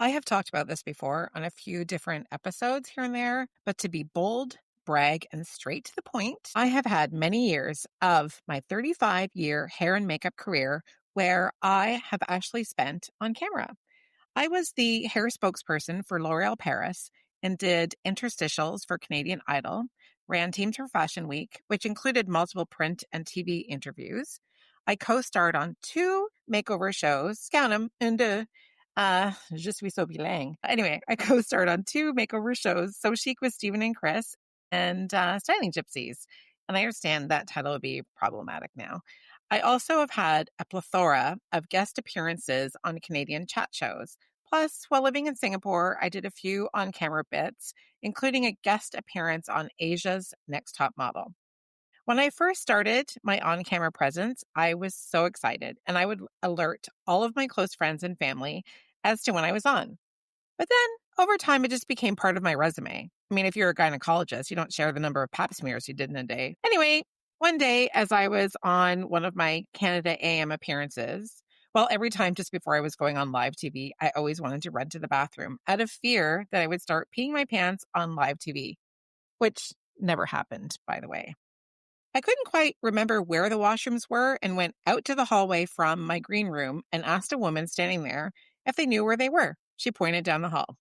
I have talked about this before on a few different episodes here and there, but to be bold, brag, and straight to the point, I have had many years of my 35-year hair and makeup career where I have actually spent on camera. I was the hair spokesperson for L'Oreal Paris and did interstitials for Canadian Idol, ran teams for Fashion Week, which included multiple print and TV interviews. I co-starred on two makeover shows, count them, Je suis so bilingue. Anyway, I co-starred on two makeover shows, So Chic with Stephen and Chris, and Styling Gypsies. And I understand that title would be problematic now. I also have had a plethora of guest appearances on Canadian chat shows. Plus, while living in Singapore, I did a few on-camera bits, including a guest appearance on Asia's Next Top Model. When I first started my on-camera presence, I was so excited, and I would alert all of my close friends and family as to when I was on. But then, over time, it just became part of my resume. I mean, if you're a gynecologist, you don't share the number of pap smears you did in a day. Anyway, one day, as I was on one of my Canada AM appearances, well, every time just before I was going on live TV, I always wanted to run to the bathroom out of fear that I would start peeing my pants on live TV, which never happened, by the way. I couldn't quite remember where the washrooms were and went out to the hallway from my green room and asked a woman standing there if they knew where they were. She pointed down the hall.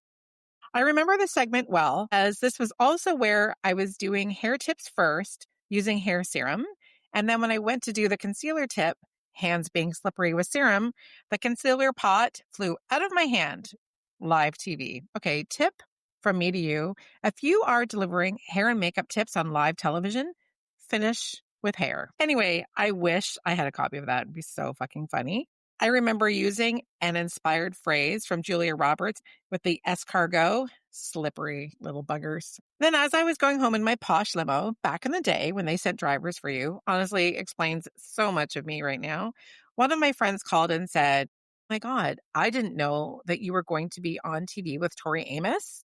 I remember the segment well, as this was also where I was doing hair tips first using hair serum. And then when I went to do the concealer tip, hands being slippery with serum, the concealer pot flew out of my hand. Live TV. Okay, tip from me to you. If you are delivering hair and makeup tips on live television, finish with hair. Anyway, I wish I had a copy of that. It'd be so fucking funny. I remember using an inspired phrase from Julia Roberts with the escargot, slippery little buggers. Then as I was going home in my posh limo, back in the day when they sent drivers for you, honestly explains so much of me right now. One of my friends called and said, "My God, I didn't know that you were going to be on TV with Tori Amos."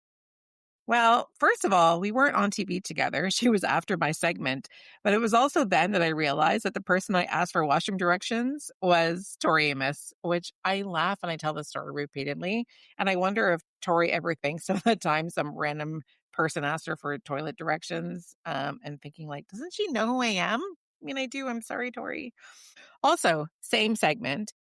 Well, first of all, we weren't on TV together. She was after my segment. But it was also then that I realized that the person I asked for washroom directions was Tori Amos, which I laugh and I tell the story repeatedly. And I wonder if Tori ever thinks of the time some random person asked her for toilet directions and thinking like, doesn't she know who I am? I mean, I do. I'm sorry, Tori. Also, same segment.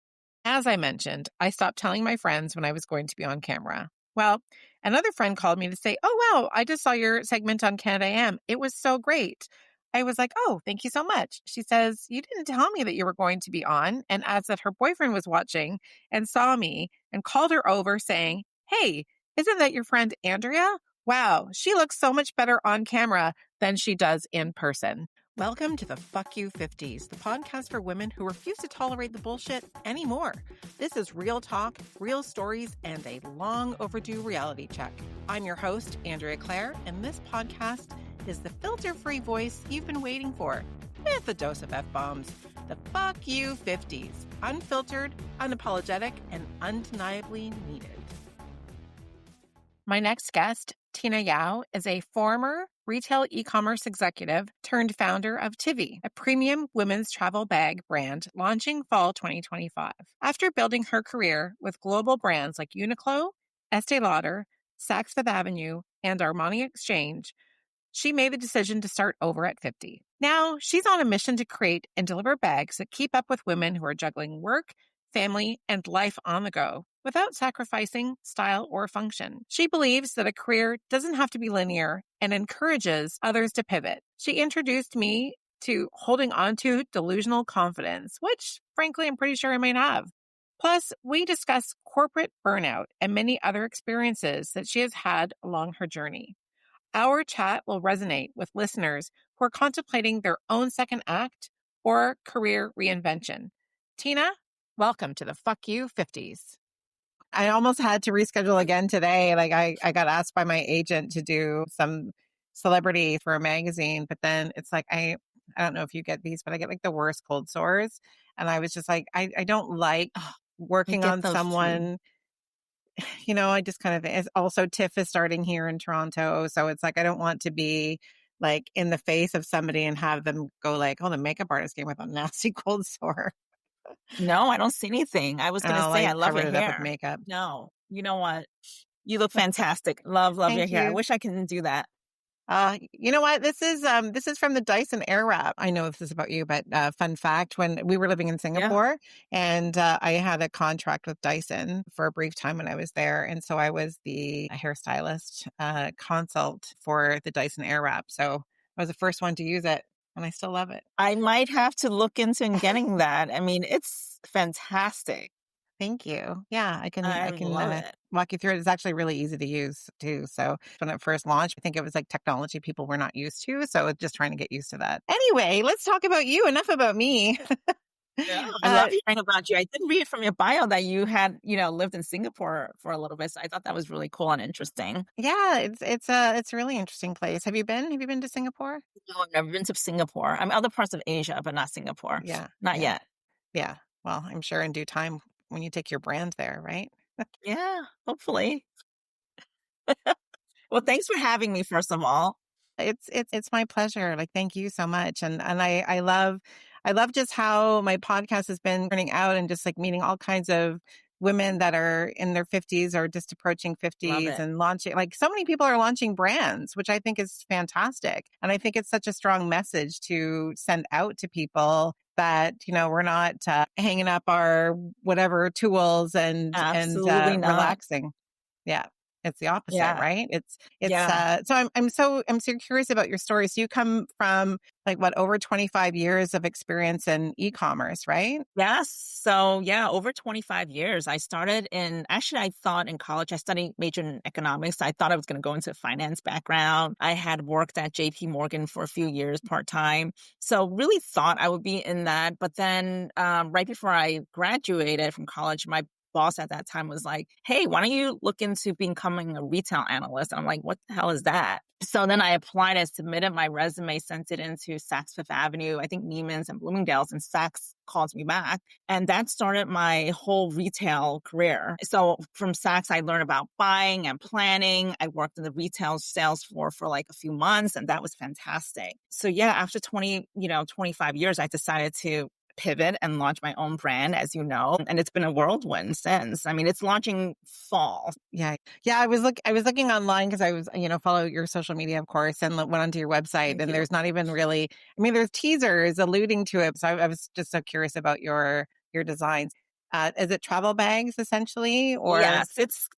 As I mentioned, I stopped telling my friends when I was going to be on camera. Well, another friend called me to say, "Oh, wow, I just saw your segment on Canada AM. It was so great." I was like, "Oh, thank you so much." She says, "You didn't tell me that you were going to be on," and adds that her boyfriend was watching and saw me and called her over saying, "Hey, isn't that your friend Andrea? Wow, she looks so much better on camera than she does in person." Welcome to the Fuck You 50s, the podcast for women who refuse to tolerate the bullshit anymore. This is real talk, real stories, and a long overdue reality check. I'm your host, Andrea Claire, and this podcast is the filter-free voice you've been waiting for, with a dose of F-bombs. The Fuck You 50s, unfiltered, unapologetic, and undeniably needed. My next guest, Tina Yau, is a former retail e-commerce executive turned founder of TYVY, a premium women's travel bag brand launching fall 2025. After building her career with global brands like Uniqlo, Estée Lauder, Saks Fifth Avenue, and Armani Exchange, she made the decision to start over at 50. Now, she's on a mission to create and deliver bags that keep up with women who are juggling work, family, and life on the go without sacrificing style or function. She believes that a career doesn't have to be linear and encourages others to pivot. She introduced me to holding on to delusional confidence, which, frankly, I'm pretty sure I might have. Plus, we discuss corporate burnout and many other experiences that she has had along her journey. Our chat will resonate with listeners who are contemplating their own second act or career reinvention. Tina, welcome to the Fuck You 50s. I almost had to reschedule again today. Like I got asked by my agent to do some celebrity for a magazine, but then it's like, I don't know if you get these, but I get like the worst cold sores. And I was just like, I don't like working on someone. You know, I just kind of, it's also TIFF is starting here in Toronto. So it's like, I don't want to be like in the face of somebody and have them go like, oh, the makeup artist came with a nasty cold sore. No, I don't see anything. I was going to say, I love your covered it up hair. with makeup. No, You know what? You look fantastic. Love your Thank hair. I you. wish I can do that. You know what? This is from the Dyson Airwrap. I know this is about you, but fun fact: when we were living in Yeah, Singapore, and I had a contract with Dyson for a brief time when I was there, and so I was the hairstylist consult for the Dyson Airwrap. So I was the first one to use it, and I still love it. I might have to look into getting that. I mean, it's fantastic. Thank you. Yeah, I I can love it. walk you through it. It's actually really easy to use too. So when it first launched, I think it was like technology people were not used to. So it's just trying to get used to that. Anyway, let's talk about you. Enough about me. Yeah, I uh, love hearing about you. I did read from your bio that you had, lived in Singapore for a little bit. So I thought that was really cool and interesting. yeah, it's a really interesting place. Have you been? Have you been to Singapore? No, I've never been to Singapore. I mean, other parts of Asia, but not Singapore. Yeah, Not yeah, yet. yeah. Well, I'm sure in due time when you take your brand there, right? Yeah, hopefully. Well, thanks for having me, first of all. It's my pleasure. Like, thank you so much. And I love just how my podcast has been turning out and just like meeting all kinds of women that are in their 50s or just approaching Love 50s it. and launching, like, so many people are launching brands, which I think is fantastic. And I think it's such a strong message to send out to people that, we're not hanging up our whatever tools and Absolutely not. relaxing. Yeah. It's the opposite, Yeah. right? Yeah. So I'm so curious about your story. So you come from like what, over 25 years of experience in e-commerce, right? Yes. So yeah, over 25 years. I started in, actually, I thought in college, I studied major in economics. I thought I was going to go into a finance background. I had worked at JP Morgan for a few years part-time. So really thought I would be in that. But then right before I graduated from college, my boss at that time was like, hey, why don't you look into becoming a retail analyst? And I'm like, what the hell is that? So then I applied, I submitted my resume, sent it into Saks Fifth Avenue, I think Neiman's and Bloomingdale's, and Saks called me back. And that started my whole retail career. So from Saks, I learned about buying and planning. I worked in the retail sales floor for like a few months, and that was fantastic. So yeah, after 25 years, I decided to pivot and launch my own brand, as you know, and it's been a whirlwind since. I mean, it's launching fall. Yeah. Yeah, I was looking online because I was, follow your social media, of course, and went onto your website, Thank and you. there's not even really, I mean, there's teasers alluding to it. So I was just so curious about your designs. Is it travel bags essentially, or Yes,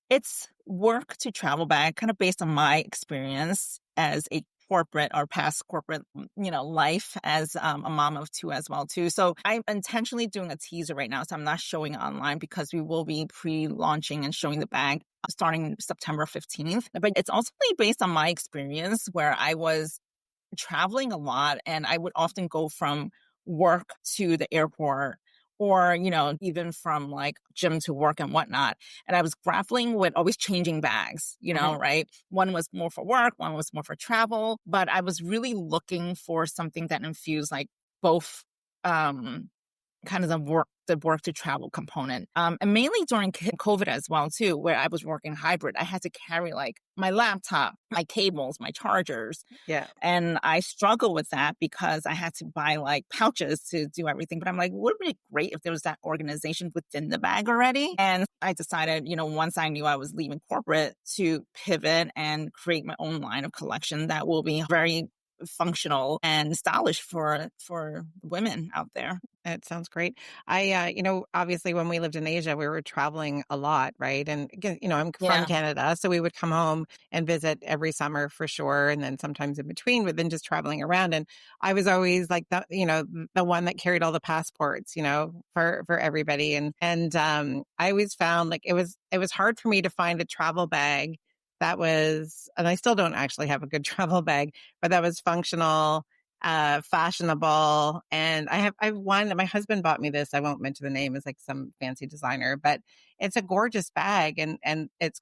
it's work to travel bag, kind of based on my experience as a corporate or past corporate, life as a mom of two as well too. So I'm intentionally doing a teaser right now, so I'm not showing it online because we will be pre-launching and showing the bag starting September 15th. But it's also based on my experience where I was traveling a lot and I would often go from work to the airport or, even from like gym to work and whatnot. And I was grappling with always changing bags, okay. right? One was more for work, one was more for travel, but I was really looking for something that infused like both um kind of the work to travel component. And mainly during COVID as well too, where I was working hybrid, I had to carry like my laptop, my cables, my chargers, Yeah. and I struggle with that because I had to buy like pouches to do everything. But I'm like, would it be great if there was that organization within the bag already? And I decided, once I knew I was leaving corporate to pivot and create my own line of collection that will be very functional and stylish for women out there. It sounds great. Obviously when we lived in Asia, we were traveling a lot, right? And again, I'm from Yeah. Canada, so we would come home and visit every summer for sure, and then sometimes in between, but then just traveling around. And I was always like the one that carried all the passports, for everybody. And I always found like it was hard for me to find a travel bag that was, and I still don't actually have a good travel bag, but that was functional, fashionable. And I've one, my husband bought me this. I won't mention the name. It's like some fancy designer, but it's a gorgeous bag. And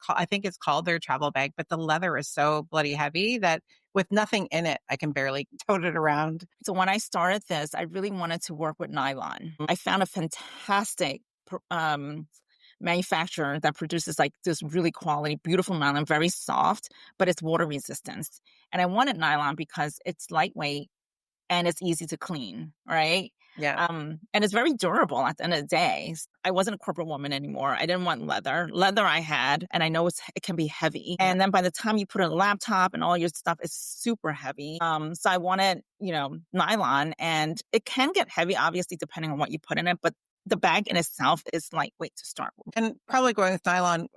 I think it's called their travel bag, but the leather is so bloody heavy that with nothing in it, I can barely tote it around. So when I started this, I really wanted to work with nylon. I found a fantastic manufacturer that produces like this really quality, beautiful nylon, very soft, but it's water resistant. And I wanted nylon because it's lightweight and it's easy to clean, right? Yeah. And it's very durable at the end of the day. I wasn't a corporate woman anymore. I didn't want leather. Leather I had, and I know it can be heavy. Yeah. And then by the time you put in a laptop and all your stuff is super heavy. So I wanted, nylon, and it can get heavy, obviously, depending on what you put in it. But the bag in itself is lightweight to start with. And probably going with nylon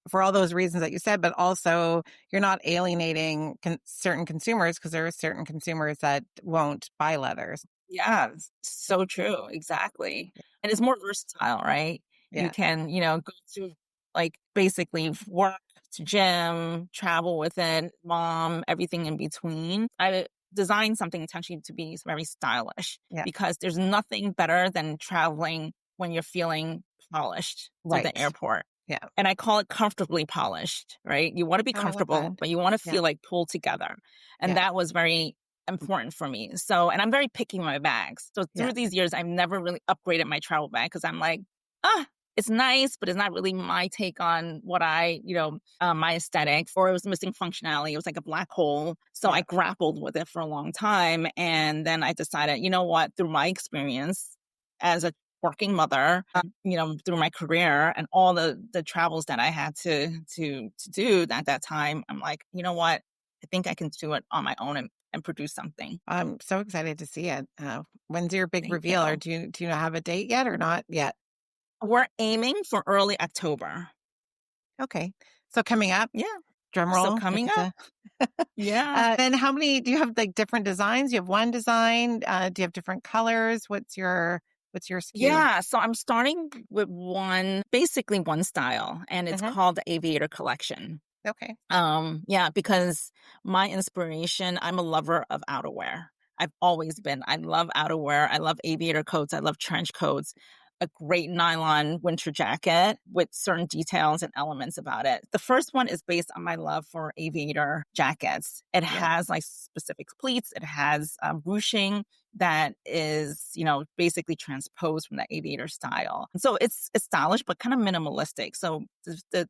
for all those reasons that you said, but also you're not alienating certain consumers because there are certain consumers that won't buy leathers. Yeah, so true. Exactly. And it's more versatile, right? You Yeah. can, go to basically work to gym, travel with it, mom, everything in between. I designed something intentionally to be very stylish Yeah. because there's nothing better than traveling when you're feeling polished through the Right. airport. Yeah. And I call it comfortably polished, right? You want to be Oh, I love that. comfortable, but you want to Yeah. feel like pulled together. And Yeah. that was very important for me. So, and I'm very picky with my bags. So Yeah. through these years, I've never really upgraded my travel bag because I'm like, it's nice, but it's not really my take on what my aesthetics, or it was missing functionality. It was like a black hole. So I Yeah. grappled with it for a long time. And then I decided, you know what, through my experience as a working mother, through my career and all the travels that I had to do at that time, I'm like, you know what, I think I can do it on my own and produce something. I'm so excited to see it. When's your big Thank reveal, or you. do you have a date yet or not yet? We're aiming for early October. Okay. So coming up, Yeah. drum So roll. coming up. Yeah. Then how many do you have, like different designs? You have one design? Do you have different colors? What's your SKU? Yeah. So I'm starting with basically one style, and it's Uh-huh. called the Aviator collection. Okay. Yeah, because my inspiration, I'm a lover of outerwear. I've always been. I love outerwear. I love aviator coats. I love trench coats. A great nylon winter jacket with certain details and elements about it. The first one is based on my love for aviator jackets. It Yeah. has like specific pleats. It has ruching that is, basically transposed from the aviator style. And so it's stylish, but kind of minimalistic. So the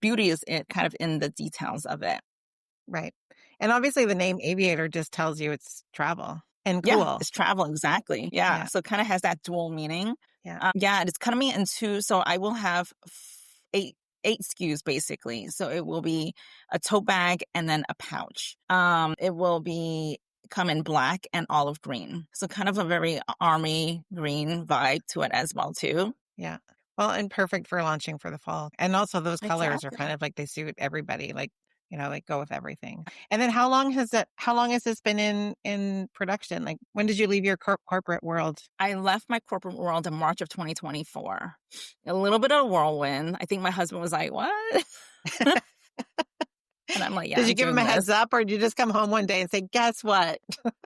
beauty is kind of in the details of it. Right. And obviously the name Aviator just tells you it's travel and Yeah, cool. it's travel, exactly. Yeah, Yeah. so it kind of has that dual meaning. Yeah. Yeah, and it's coming in two. So I will have eight SKUs basically. So it will be a tote bag and then a pouch. It will be come in black and olive green. So kind of a very army green vibe to it as well too. Yeah. Well, and perfect for launching for the fall. And also those colors are kind Exactly. of like they suit everybody, like, like go with everything. And then how long has this been in production? Like when did you leave your corporate world? I left my corporate world in March of 2024. A little bit of a whirlwind. I think my husband was like, "What?" And I'm like, "Yeah, Did you I'm give him doing a this." heads up, or did you just come home one day and say, guess what?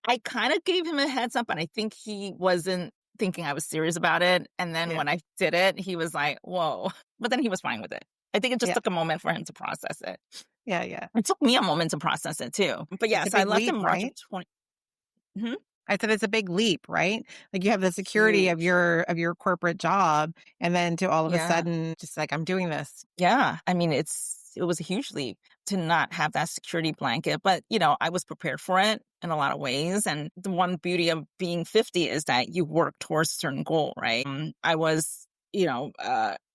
I kind of gave him a heads up, and I think he wasn't thinking I was serious about it. And then Yeah. when I did it, he was like, "Whoa." But then he was fine with it. I think it just Yeah. took a moment for him to process it. Yeah. Yeah. It took me a moment to process it too. But yeah, It's a so I big left in leap, March of right? 20. Mhm. I said it's a big leap, right? Like you have the security of Huge. your corporate job, and then to all of a Yeah. sudden just like I'm doing this. Yeah. I mean, it was a huge leap to not have that security blanket, but I was prepared for it in a lot of ways. And the one beauty of being 50 is that you work towards a certain goal, right? I was,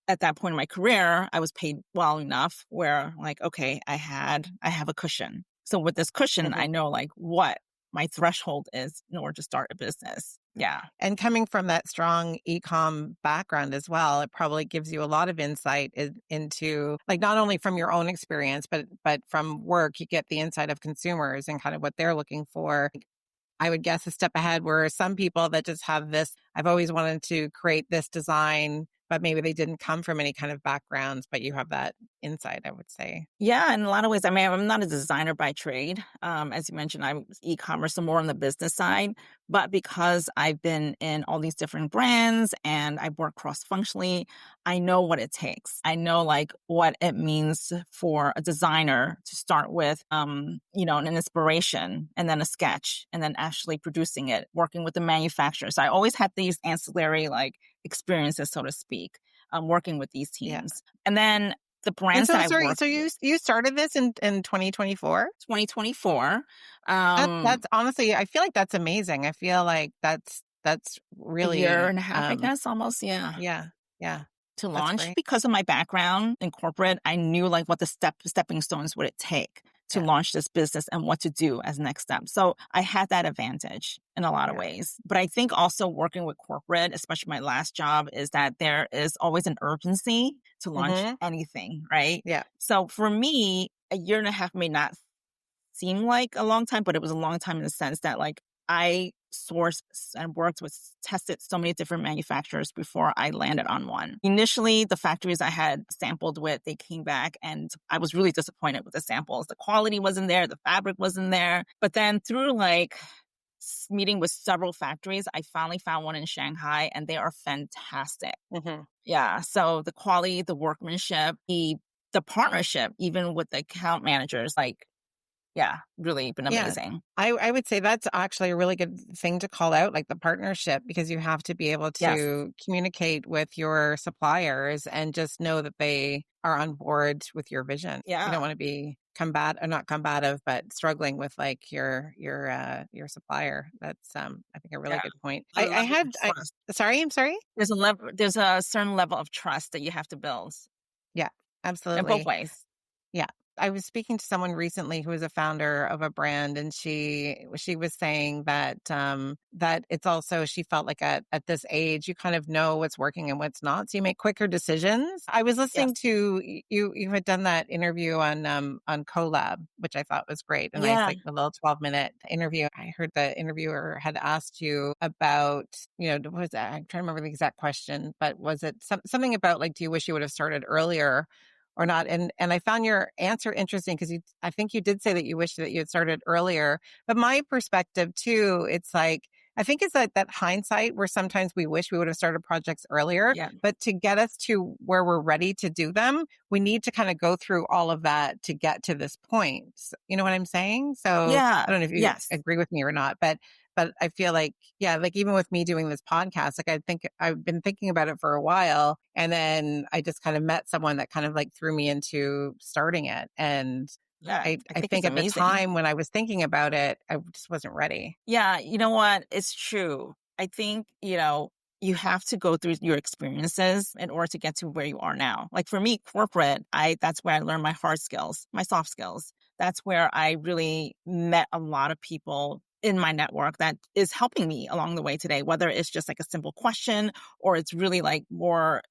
at that point in my career, I was paid well enough where like, okay, I have a cushion. So with this cushion, Mhm. I know like what my threshold is in order to start a business. Yeah. And coming from that strong e-com background as well, it probably gives you a lot of insight into like not only from your own experience, but from work, you get the insight of consumers and kind of what they're looking for. I would guess a step ahead where some people that just have this, I've always wanted to create this design, but maybe they didn't come from any kind of backgrounds, but you have that insight, I would say. Yeah, in a lot of ways. I mean, I'm not a designer by trade. As you mentioned, I'm e-commerce, so more on the business side. But because I've been in all these different brands and I work cross-functionally, I know what it takes. I know like what it means for a designer to start with, an inspiration and then a sketch and then actually producing it, working with the manufacturer. So I always had these ancillary like experiences, so to speak, working with these Yeah. teams. And then the And brands that so I sorry, work so you started this in 2024? 2024. That's honestly, I feel like that's amazing. I feel like That's A year really, and a half, I guess, almost, yeah. yeah, yeah, To that's launch great. because of my background in corporate, I knew like what the stepping stones would it take to Yeah, launch this business and what to do as next step. So I had that advantage in a lot of yeah. ways. But I think also working with corporate, especially my last job, is that there is always an urgency to launch Mhm. anything, right? Yeah. So for me, a year and a half may not seem like a long time, but it was a long time in the sense that like I sourced and worked with, tested so many different manufacturers before I landed on one. Initially, the factories I had sampled with, they came back and I was really disappointed with the samples. The quality wasn't there, the fabric wasn't there. But then through like meeting with several factories, I finally found one in Shanghai and they are fantastic. Mhm. Yeah. So the quality, the workmanship, the partnership, even with the account managers, like yeah, really been Yeah. amazing. I would say that's actually a really good thing to call out, like the partnership, because you have to be able Yes. to communicate with your suppliers and just know that they are on board with your vision. You don't Yeah. want to be not combative, but struggling with like your supplier. That's I think a really Yeah. good point. A level of I trust. sorry, I'm sorry. There's a certain level of trust that you have to build Yeah, in both absolutely. ways. Yeah. I was speaking to someone recently who was a founder of a brand, and she was saying that that it's also, she felt like at this age you kind of know what's working and what's not, so you make quicker decisions. I was listening Yes. to you had done that interview on Colab, which I thought was great. A nice Yeah. like a little 12-minute interview. I heard the interviewer had asked you about, what was that? I'm trying to remember the exact question, but was it something about like, do you wish you would have started earlier or not? And I found your answer interesting because I think you did say that you wish that you had started earlier. But my perspective too, it's like, I think it's like that hindsight where sometimes we wish we would have started projects earlier, Yeah. but to get us to where we're ready to do them, we need to kind of go through all of that to get to this point. You know what I'm saying? So Yeah. I don't know if you Yes. agree with me or not, but I feel like, yeah, like even with me doing this podcast, like I think I've been thinking about it for a while. And then I just kind of met someone that kind of like threw me into starting it. And Yeah. I I think it's think at the amazing. time when I was thinking about it, I just wasn't ready. Yeah, you know what? It's true. I think, you have to go through your experiences in order to get to where you are now. Like for me, corporate, that's where I learned my hard skills, my soft skills. That's where I really met a lot of people in my network that is helping me along the way today, whether it's just like a simple question or it's really like more,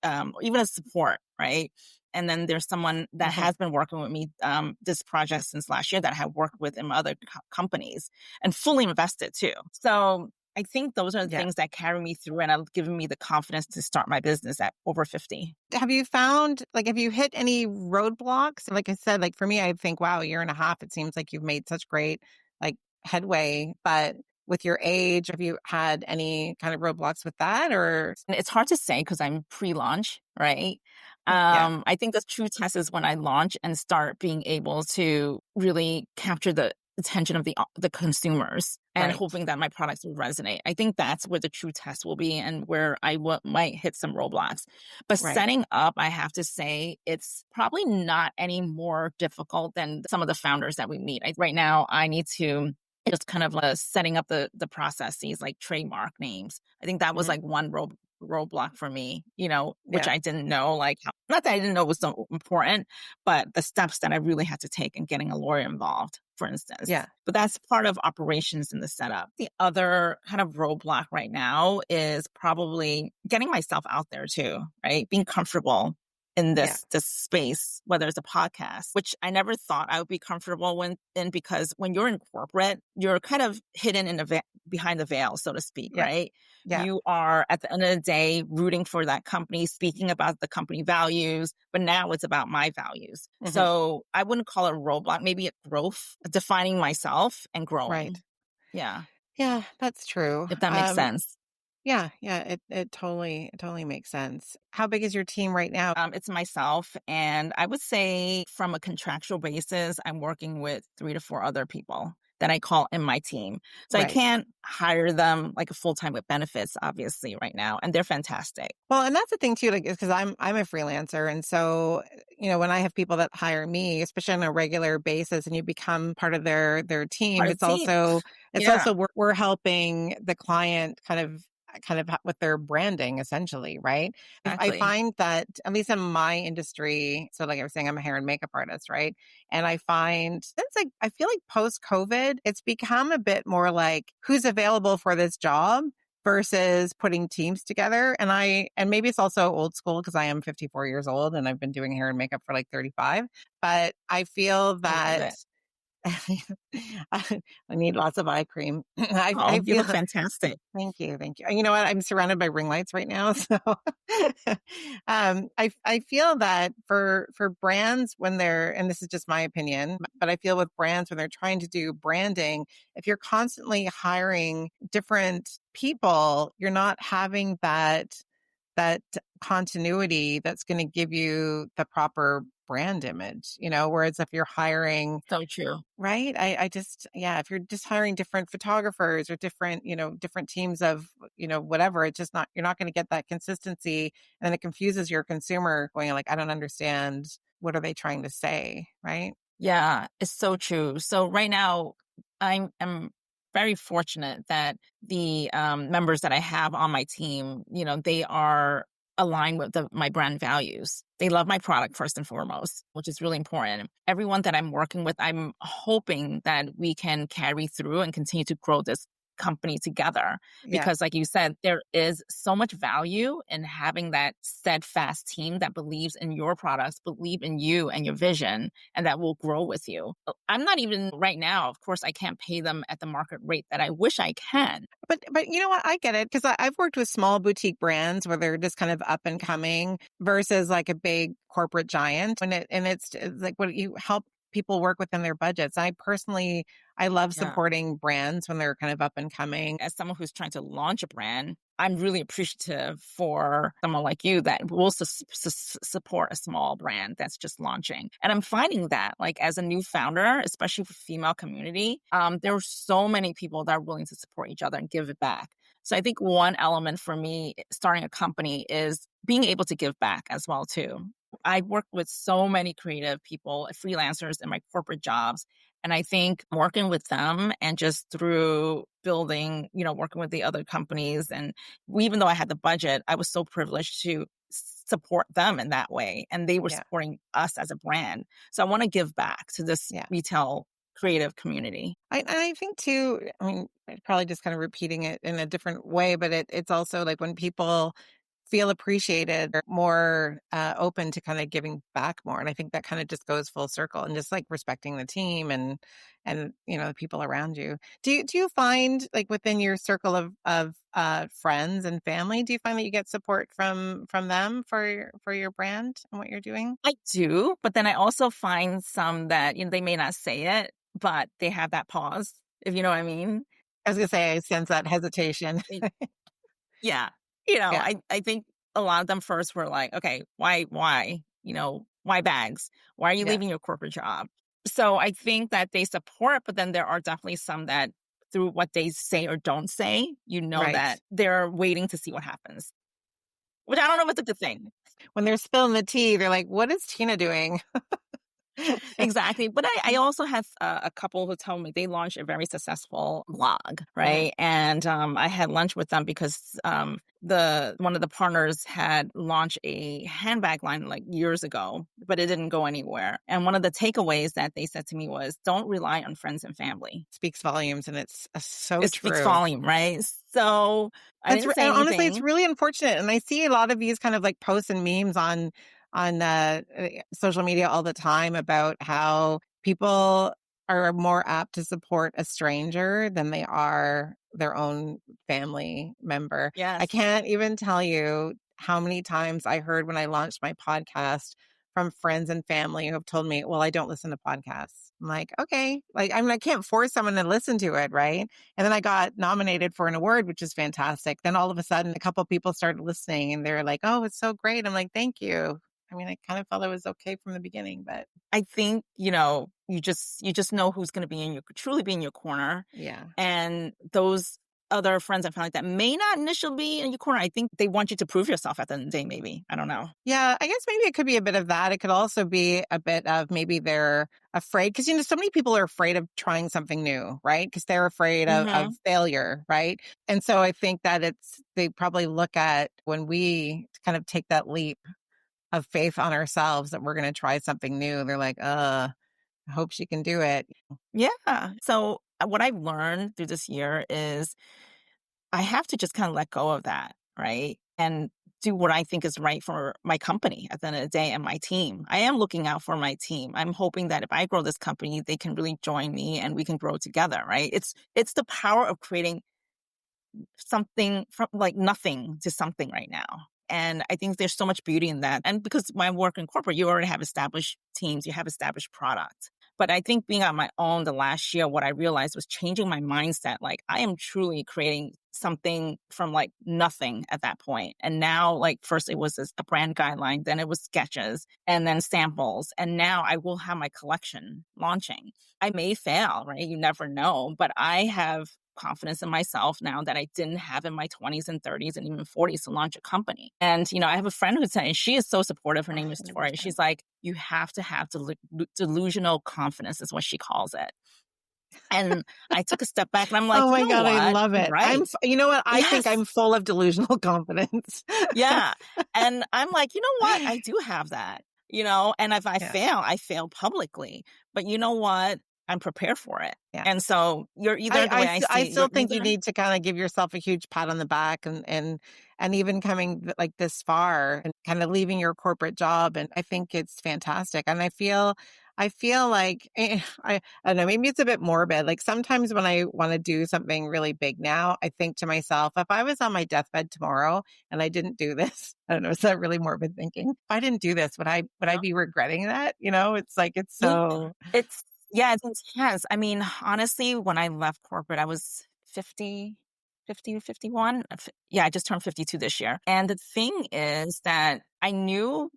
even a support, right? And then there's someone that Hmm. has been working with me, this project since last year that I have worked with in other companies and fully invested too. So I think those are the Yeah. things that carry me through and have given me the confidence to start my business at over 50. Have you found, like, have you hit any roadblocks? Like I said, like for me, I think, wow, a year and a half, it seems like you've made such great like headway. But with your age, have you had any kind of roadblocks with that or? And it's hard to say because I'm pre-launch, right? Yeah. I think the true test is when I launch and start being able to really capture the attention of the consumers and Right. hoping that my products will resonate. I think that's where the true test will be and where might hit some roadblocks. But Right. setting up, I have to say, it's probably not any more difficult than some of the founders that we meet. Right now, I need to just kind of setting up the processes like trademark names. I think that was Hmm. like one roadblock for me, which Yeah. I didn't know, like, not that I didn't know was so important, but the steps that I really had to take in getting a lawyer involved, for instance. Yeah. But that's part of operations in the setup. The other kind of roadblock right now is probably getting myself out there too, right? Being comfortable in Yeah. this space, whether it's a podcast, which I never thought I would be comfortable in because when you're in corporate, you're kind of hidden in behind the veil, so to speak, Yeah. right? Yeah. You are at the end of the day rooting for that company, speaking about the company values, but now it's about my values. Hmm. So I wouldn't call it a roadblock, maybe a growth, defining myself and Right. growing. Yeah, Yeah, that's true. if that makes sense. Yeah, yeah, it totally makes sense. How big is your team right now? It's myself, and I would say from a contractual basis, I'm working with 3 to 4 other people that I call in my team. So I Right. can't hire them like a full time with benefits, obviously, right now, and they're fantastic. Well, and that's the thing too, like, because I'm a freelancer, and so when I have people that hire me, especially on a regular basis, and you become part of their team, Part of the team. it's Yeah, also we're helping the client kind of kind of with their branding, essentially, right? I Exactly. find that, at least in my industry, so like I was saying, I'm a hair and makeup artist, right? And I find since like, I feel like post COVID, it's become a bit more like who's available for this job versus putting teams together. And maybe it's also old school because I am 54 years old and I've been doing hair and makeup for like 35. But I feel I love that it. I need lots of eye cream. Oh, I you feel look fantastic. thank you, thank you. You know what? I'm surrounded by ring lights right now, so I feel that for brands when they're, and this is just my opinion, but I feel with brands when they're trying to do branding, if you're constantly hiring different people, you're not having that continuity that's going to give you the proper brand image, whereas if you're hiring, So true. right? I just, yeah, if you're just hiring different photographers or different, different teams of, whatever, it's just not, you're not going to get that consistency. And then it confuses your consumer going like, I don't understand. What are they trying to say? Right. Yeah, it's so true. So right now, I'm very fortunate that the members that I have on my team, they are aligned with my brand values. They love my product first and foremost, which is really important. Everyone that I'm working with, I'm hoping that we can carry through and continue to grow this company together Yeah. because like you said there is so much value in having that steadfast team that believes in your products, believe in you and your vision, and that will grow with you. I'm not even right now, of course, I can't pay them at the market rate that I wish I can. But you know what? I get it because I've worked with small boutique brands where they're just kind of up and coming versus like a big corporate giant. And it's like what you help people work within their budgets. I love Yeah. supporting brands when they're kind of up and coming. As someone who's trying to launch a brand, I'm really appreciative for someone like you that will support a small brand that's just launching. And I'm finding that, like, as a new founder, especially for female community, there are so many people that are willing to support each other and give it back. So I think one element for me starting a company is being able to give back as well too. I work with so many creative people, freelancers in my corporate jobs, and I think working with them and just through building, working with the other companies, and even though I had the budget, I was so privileged to support them in that way. And they were Yeah. supporting us as a brand. So I want to give back to this Yeah. retail creative community. I think too, I mean, probably just kind of repeating it in a different way, but it's also like when people feel appreciated, they're more open to kind of giving back more. And I think that kind of just goes full circle and just like respecting the team and the people around you. Do you find like within your circle of friends and family, do you find that you get support from them for your brand and what you're doing? I do, but then I also find some that, they may not say it, but they have that pause, if you know what I mean. I was gonna say I sense that hesitation. Yeah. Yeah, I think a lot of them first were like, okay, why, why bags? Why are you yeah, leaving your corporate job? So I think that they support, but then there are definitely some that through what they say or don't say, right. that they're waiting to see what happens, which I don't know if it's a good thing. When they're spilling the tea, they're like, "What is Tina doing?" Exactly. But I also have a couple who told me they launched a very successful blog, Mhm. right? And I had lunch with them because the one of the partners had launched a handbag line like years ago, but it didn't go anywhere. And one of the takeaways that they said to me was, "Don't rely on friends and family." Speaks volumes, and it's so It speaks true. volume, right? So I That's didn't say and honestly, it's anything. really unfortunate, and I see a lot of these kind of like posts and memes on social media all the time about how people are more apt to support a stranger than they are their own family member. I Yes. can't even tell you how many times I heard when I launched my podcast from friends and family who have told me, "Well, I don't listen to podcasts." I'm like, "Okay." Like, I mean, I can't force someone to listen to it, right? And then I got nominated for an award, which is fantastic. Then all of a sudden, a couple people started listening and they're like, "Oh, it's so great." I'm like, "Thank you." I mean, I kind of felt it was okay from the beginning, but I think, you just know who's going to be truly be in your corner. yeah, And those other friends and family that may not initially be in your corner. I think they want you to prove yourself at the end of the day, maybe. I don't know. Yeah, I guess maybe it could be a bit of that. It could also be a bit of maybe they're afraid because, so many people are afraid of trying something new, right? Because they're afraid of Hmm. failure, right? And so I think that they probably look at when we kind of take that leap of faith on ourselves that we're going to try something new. They're like, I hope she can do it. Yeah. So what I've learned through this year is I have to just kind of let go of that, right? And do what I think is right for my company at the end of the day and my team. I am looking out for my team. I'm hoping that if I grow this company, they can really join me and we can grow together, right? It's the power of creating something from like nothing to something right now. And I think there's so much beauty in that. And because when I work in corporate, you already have established teams, you have established product. But I think being on my own the last year, what I realized was changing my mindset. Like I am truly creating something from like nothing at that point. And now, like first it was a brand guideline, then it was sketches and then samples. And now I will have my collection launching. I may fail, right? You never know, but I have confidence in myself now that I didn't have in my 20s and 30s and even 40s to launch a company. And, I have a friend who's saying she is so supportive. Her name is Tori. 100%. She's like, you have to have delusional confidence is what she calls it. And I took a step back and I'm like, Oh you my know God, I what? love You're it. right. You know what? I think Yes. I'm full of delusional confidence. Yeah. And I'm like, you know what? I do have that, and if Yeah. I fail publicly. But you know what? I'm prepared for it. Yeah. And so you're either the way I I see it, still you're think you either, need to kind of give yourself a huge pat on the back and even coming like this far and kind of leaving your corporate job. And I think it's fantastic. And I feel like, I don't know, maybe it's a bit morbid. Like sometimes when I want to do something really big now, I think to myself, if I was on my deathbed tomorrow and I didn't do this, I don't know, is that really morbid thinking? If I didn't do this, would I be regretting that? It's like, it's yeah. so, It's yeah, it's intense. I mean, honestly, when I left corporate, I was 51. Yeah, I just turned 52 this year. And the thing is that I knew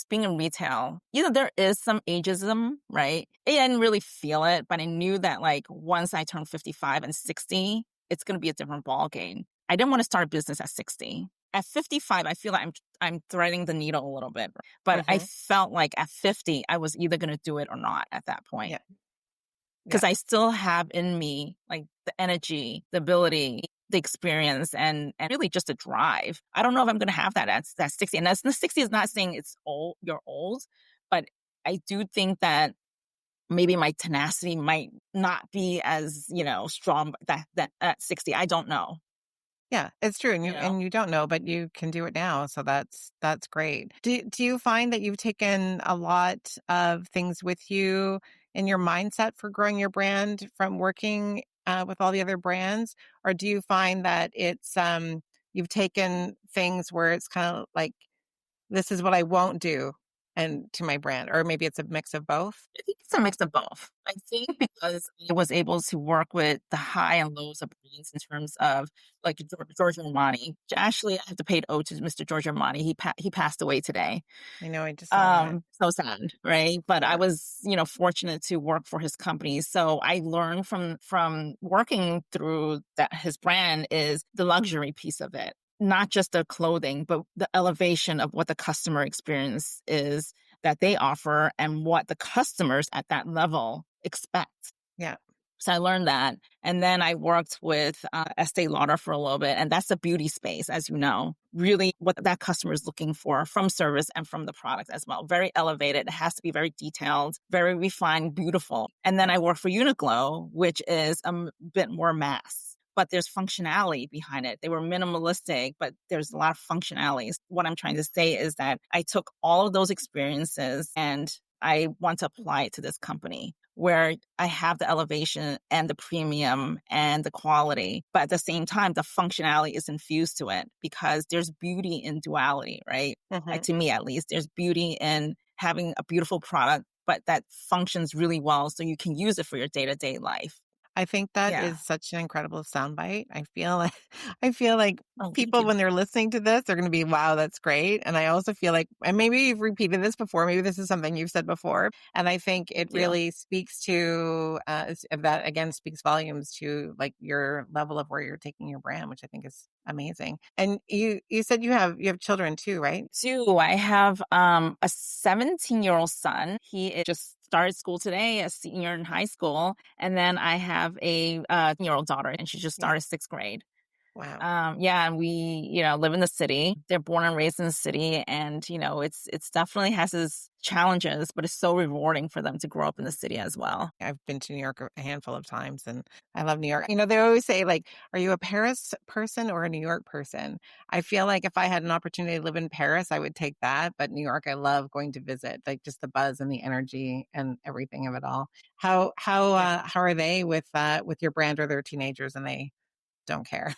being in retail, there is some ageism, right? I didn't really feel it, but I knew that like once I turned 55 and 60, it's going to be a different ball game. I didn't want to start a business at 60. At 55, I feel like I'm threading the needle a little bit. But I mhm. felt like at 50, I was either going to do it or not at that point. Yeah. Yeah. Because I still have in me like the energy, the ability, the experience, and really just a drive. I don't know if I'm going to have that at 60. And that's the 60 is not saying it's old, you're old, but I do think that maybe my tenacity might not be as, strong that at 60. I don't know, Yeah, it's true. you know. And you don't know, but you can do it now. So that's great. Do you find that you've taken a lot of things with you in your mindset for growing your brand from working with all the other brands? Or do you find that it's you've taken things where it's kind of like this is what I won't do and to my brand, or maybe it's a mix of both? I think it's a mix of both. I think because I was able to work with the high and lows of brands in terms of like Giorgio Armani. Actually, I have to pay ode to Mr. Giorgio Armani. He passed away today. I know I just saw that. So sad, right? But I Yeah. was, fortunate to work for his company. So I learned from working through that his brand is the luxury piece of it. Not just the clothing, but the elevation of what the customer experience is that they offer and what the customers at that level expect. Yeah. So I learned that. And then I worked with Estee Lauder for a little bit. And that's a beauty space, as you know, really what that customer is looking for from service and from the product as well. Very elevated. It has to be very detailed, very refined, beautiful. And then Yeah. I worked for Uniqlo, which is a bit more mass. But there's functionality behind it. They were minimalistic, but there's a lot of functionalities. What I'm trying to say is that I took all of those experiences and I want to apply it to this company where I have the elevation and the premium and the quality, but at the same time, the functionality is infused to it because there's beauty in duality, right? Hmm. To me, at least, there's beauty in having a beautiful product, but that functions really well so you can use it for your day to day life. I think that Yeah. is such an incredible soundbite. I feel like I feel like Oh, thank people you. when they're listening to this, they're going to be, wow, that's great. And I also feel like, and maybe you've repeated this before, maybe this is something you've said before. And I think it Thank you. really speaks to that again speaks volumes to like your level of where you're taking your brand, which I think is amazing. And you said you have children too, right? Two, I have a 17-year-old son. Just started school today, a senior in high school. And then I have a year old daughter, and she just Yeah. started sixth grade. Wow. Yeah, and we, live in the city. They're born and raised in the city, and it's definitely has its challenges, but it's so rewarding for them to grow up in the city as well. I've been to New York a handful of times and I love New York. They always say like, are you a Paris person or a New York person? I feel like if I had an opportunity to live in Paris, I would take that. But New York, I love going to visit, like just the buzz and the energy and everything of it all. Yeah. How are they with your brand, or they're teenagers and they don't care?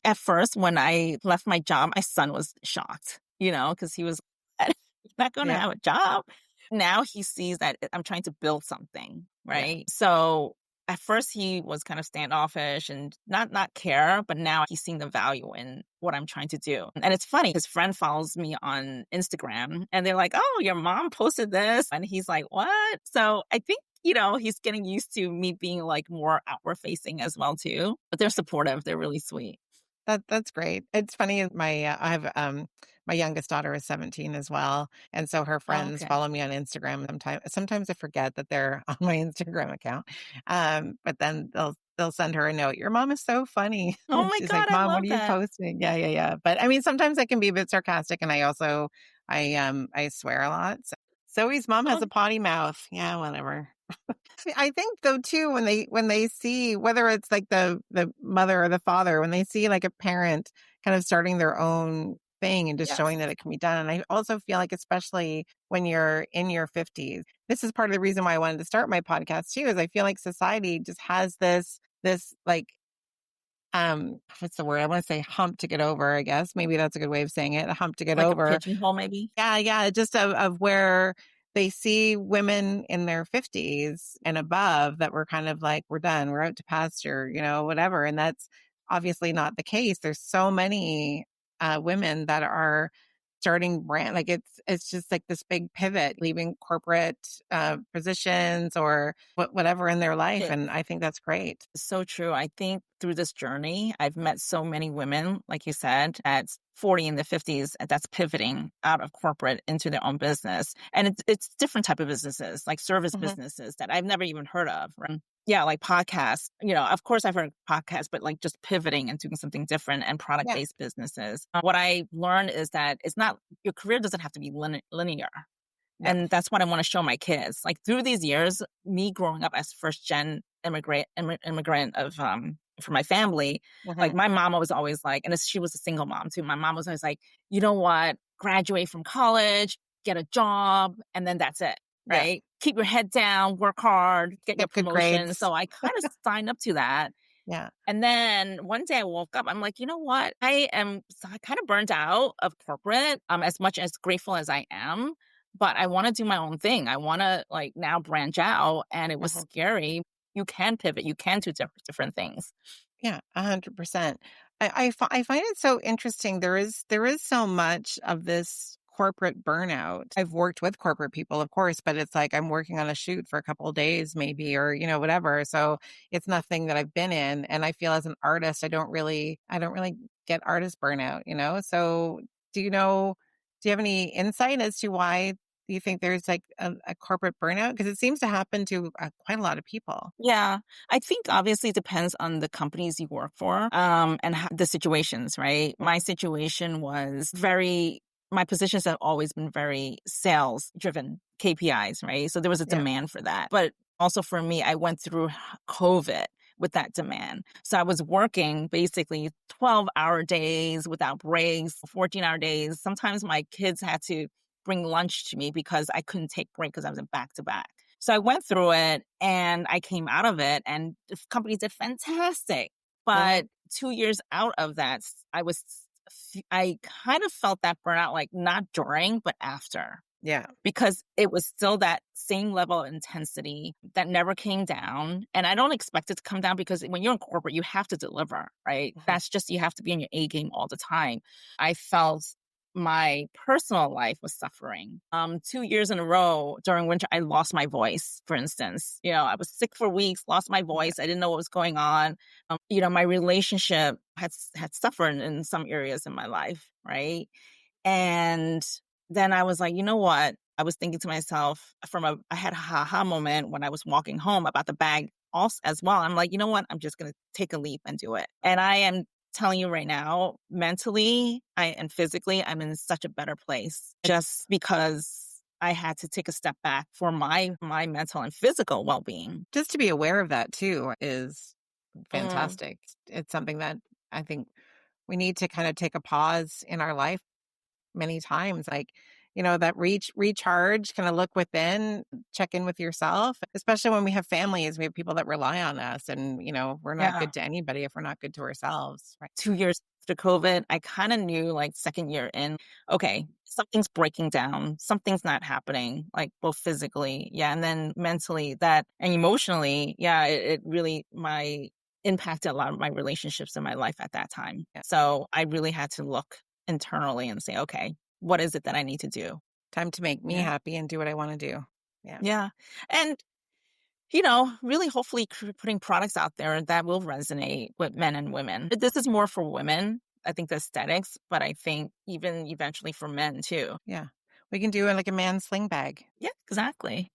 At first, when I left my job, my son was shocked, because he was not going to Yeah. have a job. Now he sees that I'm trying to build something, Yeah. right? So at first he was kind of standoffish and not care, but now he's seeing the value in what I'm trying to do. And it's funny, his friend follows me on Instagram and they're like, "Oh, your mom posted this." And he's like, "What?" So I think he's getting used to me being like more outward facing as well too. But they're supportive. They're really sweet. That's great. It's funny, I have, my youngest daughter is 17 as well, and so her Oh, friends okay. follow me on Instagram. Sometimes I forget that they're on my Instagram account, but then they'll send her a note, "Your mom is so funny." Oh And my she's like, God, I "Mom, what love are you that. posting?" Yeah, yeah, yeah. But I mean, sometimes I can be a bit sarcastic, and I swear a lot. So Zoe's mom has Oh, a potty mouth. Yeah, whatever. I think though too when they see whether it's like the mother or the father when they see like a parent kind of starting their own thing and just yes. showing that it can be done. And I also feel like especially when you're in your 50s, this is part of the reason why I wanted to start my podcast too, is I feel like society just has this like what's the word? I want to say hump to get over, I guess. Maybe that's a good way of saying it. A hump to get Like a over. pigeonhole, maybe? Yeah, yeah, just of where they see women in their 50s and above that were kind of like, we're done, we're out to pasture, whatever. And that's obviously not the case. There's so many women that are starting brand, like it's just like this big pivot, leaving corporate positions or whatever in their life. It And I think that's great. So true. I think through this journey, I've met so many women, like you said, at 40 in the 50s, that's pivoting out of corporate into their own business. And it's different type of businesses, like service Hmm. businesses that I've never even heard of. Right? Yeah, like podcasts. Of course I've heard of podcasts, but like just pivoting and doing something different and Yeah. product-based businesses. What I learned is that it's not your career doesn't have to be linear. No. And that's what I wanna show my kids. Like, through these years, me growing up as first gen immigrant of, for my family, like, Hmm. my mama was always like, she was a single mom too. My mom was always like, "You know what? Graduate from college, get a job, and then that's it, Yeah. right? Keep your head down, work hard, get your Get good promotion." grades. So I kinda signed up to that. Yeah. And then one day I woke up, I'm like, "You know what? I am kind of burnt out of corporate, as much as grateful as I am, but I wanna do my own thing. I wanna, like, now branch out," and it was Mhm. scary. You can pivot, you can do different things. Yeah, 100%. I find it so interesting. There is so much of this corporate burnout. I've worked with corporate people, of course, but it's like I'm working on a shoot for a couple of days, maybe, or whatever. So it's nothing that I've been in. And I feel as an artist, I don't really get artist burnout. So do you have any insight as to why you think there's like a corporate burnout? Because it seems to happen to quite a lot of people. Yeah, I think obviously it depends on the companies you work for, and the situations, right? Mm. My situation was my positions have always been very sales driven KPIs, right? So there was a Yeah. demand for that. But also for me, I went through COVID with that demand. So I was working basically 12-hour days without breaks, 14-hour days. Sometimes my kids had to bring lunch to me because I couldn't take break because I was in back to back. So I went through it and I came out of it and the company did fantastic. Mhm. But 2 years out of that, I kind of felt that burnout, like not during, but after. Yeah. because it was still that same level of intensity that never came down. And I don't expect it to come down because when you're in corporate, you have to deliver, right? Mhm. That's just, you have to be in your A game all the time. I felt my personal life was suffering. 2 years in a row during winter, I lost my voice, for instance. I was sick for weeks, lost my Yeah. voice. I didn't know what was going on. My relationship had suffered in some areas in my life, right? And then I was like, you know what? I was thinking to myself I had a ha moment when I was walking home about the bag also as well. I'm like, you know what? I'm just going to take a leap and do it. And I am telling you right now, mentally and physically, I'm in such a better place just because I had to take a step back for my mental and physical well-being. Just to be aware of that too is Mm, fantastic. It's something that I think we need to kind of take a pause in our life many times. Like, that recharge, kind of look within, check in with yourself, especially when we have families, we have people that rely on us and, we're not yeah. good to anybody if we're not good to ourselves. Right. 2 years after COVID, I kind of knew like second year in, okay, something's breaking down, something's not happening, like both physically, yeah, and then mentally that, and emotionally, yeah, it really my impacted a lot of my relationships in my life at that time. Yeah. So I really had to look internally and say, okay, what is it that I need to do? Time to make me Yeah, happy and do what I want to do. Yeah. yeah, and really hopefully putting products out there that will resonate with men and women. This is more for women, I think, the aesthetics, but I think even eventually for men too. Yeah. We can do it like a man sling bag. Yeah, exactly.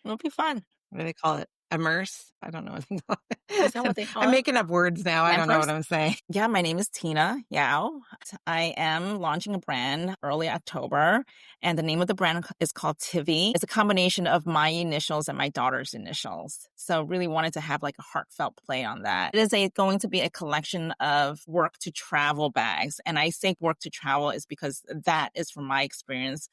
It'll be fun. What do they call it? Immerse? I don't know what they call Is it. that what they I'm call it? making up words now. I Man don't know purse? what I'm saying. Yeah, my name is Tina Yau. I am launching a brand early October, and the name of the brand is called Tivi. It's a combination of my initials and my daughter's initials. So really wanted to have like a heartfelt play on that. It is going to be a collection of work to travel bags. And I say work to travel is because that is from my experience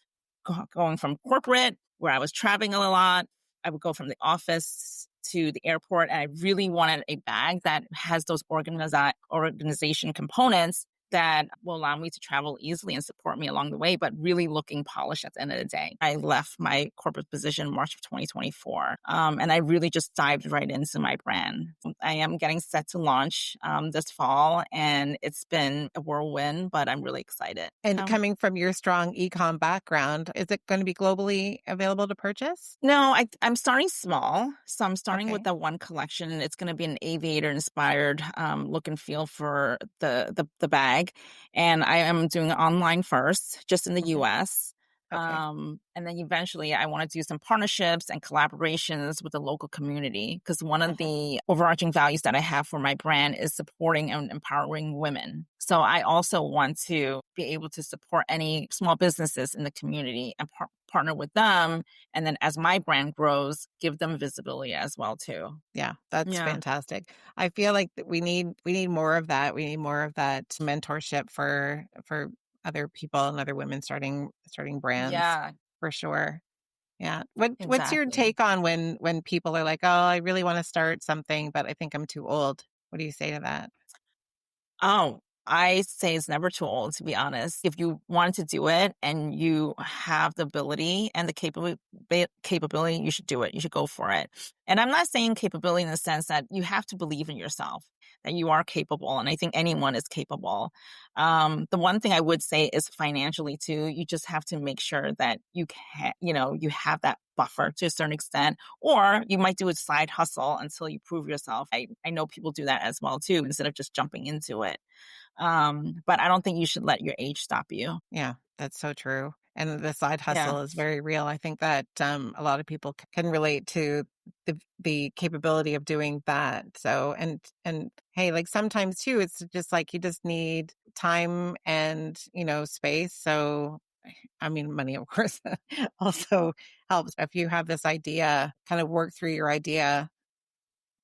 going from corporate where I was traveling a lot. I would go from the office to the airport, and I really wanted a bag that has those organization components that will allow me to travel easily and support me along the way, but really looking polished at the end of the day. I left my corporate position in March of 2024, and I really just dived right into my brand. I am getting set to launch this fall, and it's been a whirlwind, but I'm really excited. And coming from your strong e-com background, is it going to be globally available to purchase? No, I'm starting small. So I'm starting with Okay. the one collection. It's going to be an Aviator inspired look and feel for the bag. And I am doing it online first, just in the Okay. US. Okay. And then eventually I want to do some partnerships and collaborations with the local community because one of Uh-huh. the overarching values that I have for my brand is supporting and empowering women. So I also want to be able to support any small businesses in the community and partner with them, and then as my brand grows, give them visibility as well too. Yeah, that's Yeah. fantastic. I feel like that we need more of that. We need more of that mentorship for other people and other women starting brands Yeah, for sure. Yeah. What's your exactly. take on when people are like, "Oh, I really want to start something, but I think I'm too old." What do you say to that? Oh, I say it's never too old, to be honest. If you want to do it and you have the ability and the capability, you should do it. You should go for it. And I'm not saying capability in the sense that you have to believe in yourself, that you are capable. And I think anyone is capable. The one thing I would say is financially too, you just have to make sure that you can, you have that buffer to a certain extent, or you might do a side hustle until you prove yourself. I know people do that as well too, instead of just jumping into it. But I don't think you should let your age stop you. Yeah, that's so true. And the side Yeah. hustle is very real. I think that a lot of people can relate to the capability of doing that. So and hey, like sometimes too, it's just like you just need time and space. So I mean, money of course also helps. If you have this idea, kind of work through your idea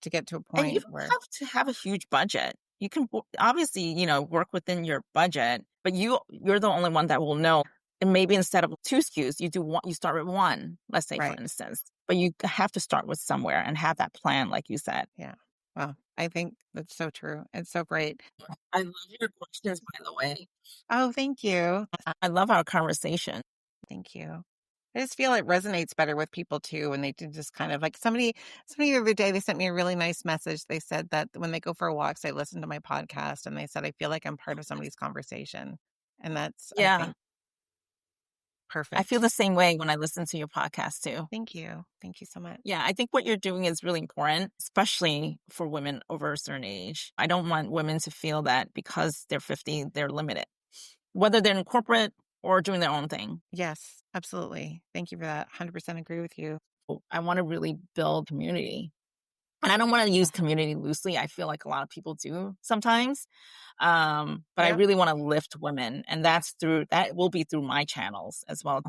to get to a And you point don't where have to have a huge budget. You can obviously, work within your budget, but you're the only one that will know. And maybe instead of two SKUs, you do one, you start with one, let's say for right. instance. But you have to start with somewhere and have that plan, like you said. Yeah. Well, I think that's so true. It's so great. I love your questions, by the way. Oh, thank you. I love our conversation. Thank you. I just feel it resonates better with people too when they do just kind of like somebody the other day, they sent me a really nice message. They said that when they go for walks, they listen to my podcast and they said, I feel like I'm part of somebody's conversation. And that's, I Yeah. think, I feel perfect. the same way when I listen to your podcast too. Thank you. Thank you so much. Yeah, I think what you're doing is really important, especially for women over a certain age. I don't want women to feel that because they're 50, they're limited, whether they're in corporate or doing their own thing. Yes, absolutely. Thank you for that. 100% agree with you. I want to really build community. And I don't want to use community loosely. I feel like a lot of people do sometimes. But I Yep. really want to lift women. And that will be through my channels as well.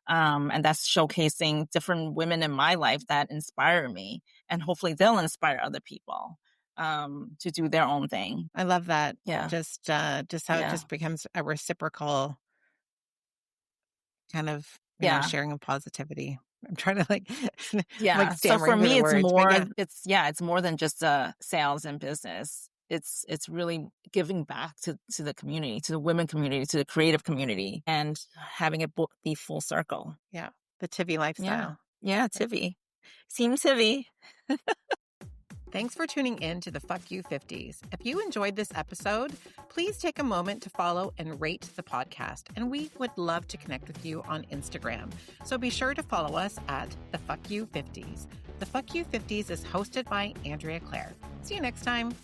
And that's showcasing different women in my life that inspire me. And hopefully they'll inspire other people to do their own thing. I love that. Yeah. Just how it Yeah. just becomes a reciprocal kind of, Yeah. sharing of positivity. I'm trying to like, I'm like Yeah. So for stammering through me, the words, but yeah. it's more than just sales and business. It's really giving back to the community, to the women community, to the creative community, and having it be full circle. Yeah. The Tivi Yeah. lifestyle. Yeah, Tivi. Team Tivi. Thanks for tuning in to the Fuck You 50s. If you enjoyed this episode, please take a moment to follow and rate the podcast. And we would love to connect with you on Instagram. So be sure to follow us at the Fuck You 50s. The Fuck You 50s is hosted by Andrea Claire. See you next time.